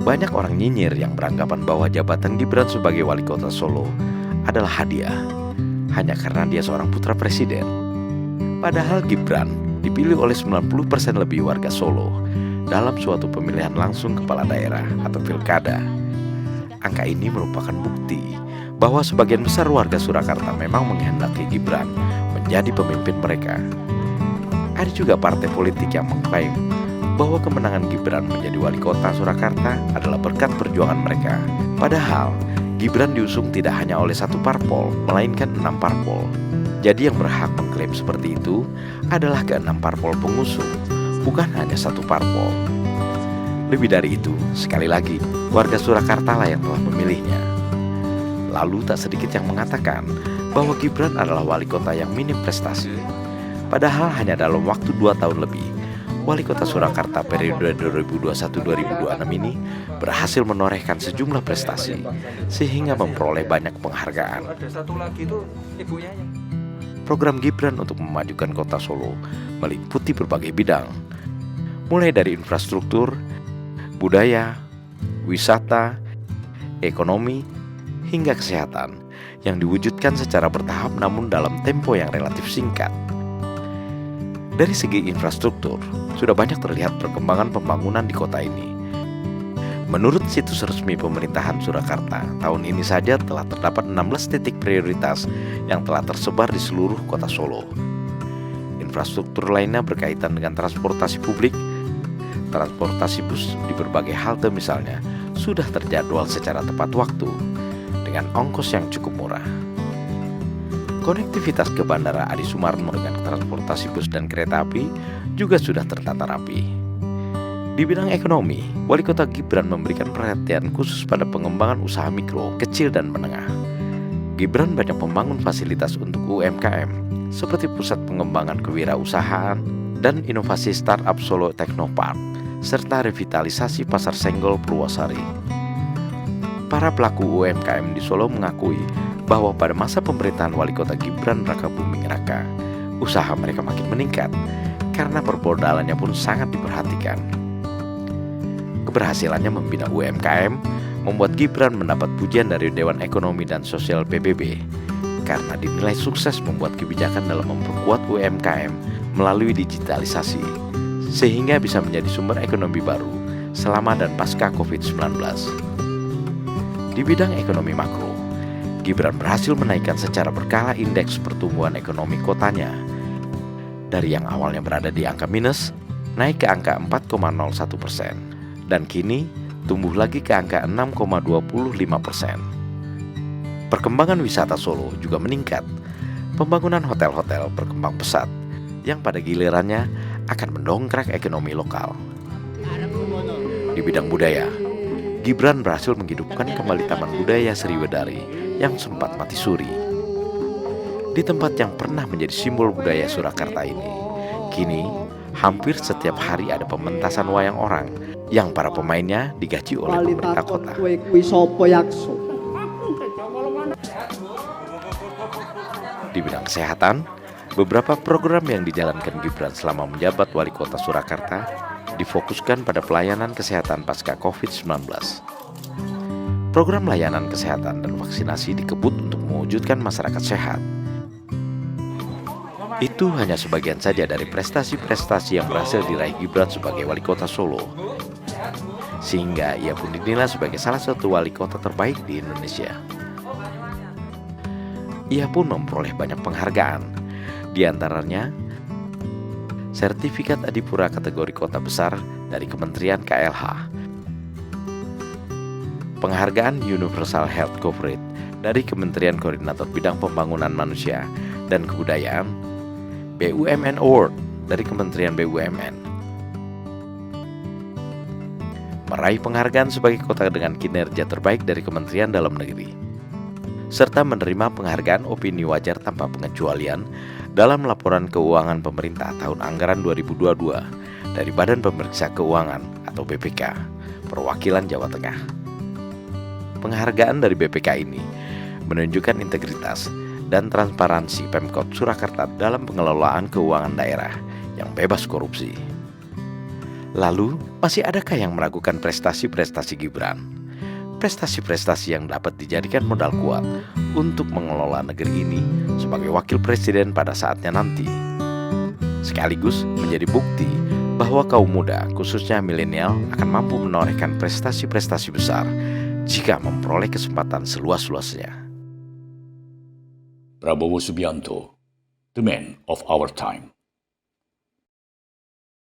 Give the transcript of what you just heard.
Banyak orang nyinyir yang beranggapan bahwa jabatan Gibran sebagai wali kota Solo adalah hadiah hanya karena dia seorang putra presiden. Padahal Gibran dipilih oleh 90% lebih warga Solo dalam suatu pemilihan langsung kepala daerah atau pilkada. Angka ini merupakan bukti bahwa sebagian besar warga Surakarta memang menghendaki Gibran menjadi pemimpin mereka. Ada juga partai politik yang mengklaim bahwa kemenangan Gibran menjadi wali kota Surakarta adalah berkat perjuangan mereka. Padahal Gibran diusung tidak hanya oleh satu parpol, melainkan 6 parpol. Jadi yang berhak mengklaim seperti itu adalah ke-6 parpol pengusung, bukan hanya satu parpol. Lebih dari itu, sekali lagi, warga Surakarta lah yang telah memilihnya. Lalu tak sedikit yang mengatakan bahwa Gibran adalah wali kota yang minim prestasi. Padahal hanya dalam waktu 2 tahun lebih, wali kota Surakarta periode 2021-2026 ini berhasil menorehkan sejumlah prestasi sehingga memperoleh banyak penghargaan. Program Gibran untuk memajukan kota Solo meliputi berbagai bidang, mulai dari infrastruktur, budaya, wisata, ekonomi, hingga kesehatan yang diwujudkan secara bertahap namun dalam tempo yang relatif singkat. Dari segi infrastruktur, sudah banyak terlihat perkembangan pembangunan di kota ini. Menurut situs resmi pemerintahan Surakarta, tahun ini saja telah terdapat 16 titik prioritas yang telah tersebar di seluruh kota Solo. Infrastruktur lainnya berkaitan dengan transportasi publik, transportasi bus di berbagai halte misalnya, sudah terjadwal secara tepat waktu, dengan ongkos yang cukup murah. Konektivitas ke Bandara Adi Sumarmo dengan transportasi bus dan kereta api juga sudah tertata rapi. Di bidang ekonomi, wali kota Gibran memberikan perhatian khusus pada pengembangan usaha mikro, kecil, dan menengah. Gibran banyak membangun fasilitas untuk UMKM, seperti pusat pengembangan kewirausahaan dan inovasi startup Solo Technopark, serta revitalisasi pasar Senggol Purwosari. Para pelaku UMKM di Solo mengakui bahwa pada masa pemerintahan wali kota Gibran Rakabuming Raka, usaha mereka makin meningkat karena permodalannya pun sangat diperhatikan. Keberhasilannya membina UMKM membuat Gibran mendapat pujian dari Dewan Ekonomi dan Sosial PBB karena dinilai sukses membuat kebijakan dalam memperkuat UMKM melalui digitalisasi sehingga bisa menjadi sumber ekonomi baru selama dan pasca COVID-19. Di bidang ekonomi makro, Gibran berhasil menaikkan secara berkala indeks pertumbuhan ekonomi kotanya dari yang awalnya berada di angka minus naik ke angka 4,01%. Dan kini tumbuh lagi ke angka 6,25%. Perkembangan wisata Solo juga meningkat. Pembangunan hotel-hotel berkembang pesat yang pada gilirannya akan mendongkrak ekonomi lokal. Di bidang budaya, Gibran berhasil menghidupkan kembali Taman Budaya Sriwedari yang sempat mati suri. Di tempat yang pernah menjadi simbol budaya Surakarta ini, kini hampir setiap hari ada pementasan wayang orang yang para pemainnya digaji oleh pemerintah kota. Di bidang kesehatan, beberapa program yang dijalankan Gibran selama menjabat wali kota Surakarta difokuskan pada pelayanan kesehatan pasca COVID-19. Program layanan kesehatan dan vaksinasi dikebut untuk mewujudkan masyarakat sehat. Itu hanya sebagian saja dari prestasi-prestasi yang berhasil diraih Gibran sebagai wali kota Solo. Sehingga ia pun dinilai sebagai salah satu wali kota terbaik di Indonesia. Ia pun memperoleh banyak penghargaan, di antaranya sertifikat Adipura kategori kota besar dari Kementerian KLH, penghargaan Universal Health Coverage dari Kementerian Koordinator Bidang Pembangunan Manusia dan Kebudayaan, BUMN Award dari Kementerian BUMN, meraih penghargaan sebagai kota dengan kinerja terbaik dari Kementerian Dalam Negeri, serta menerima penghargaan opini wajar tanpa pengecualian dalam laporan keuangan pemerintah tahun anggaran 2022 dari Badan Pemeriksa Keuangan atau BPK, Perwakilan Jawa Tengah. Penghargaan dari BPK ini menunjukkan integritas dan transparansi Pemkot Surakarta dalam pengelolaan keuangan daerah yang bebas korupsi. Lalu, masih adakah yang meragukan prestasi-prestasi Gibran? Prestasi-prestasi yang dapat dijadikan modal kuat untuk mengelola negeri ini sebagai wakil presiden pada saatnya nanti. Sekaligus menjadi bukti bahwa kaum muda, khususnya milenial, akan mampu menorehkan prestasi-prestasi besar jika memperoleh kesempatan seluas-luasnya. Prabowo Subianto, the man of our time.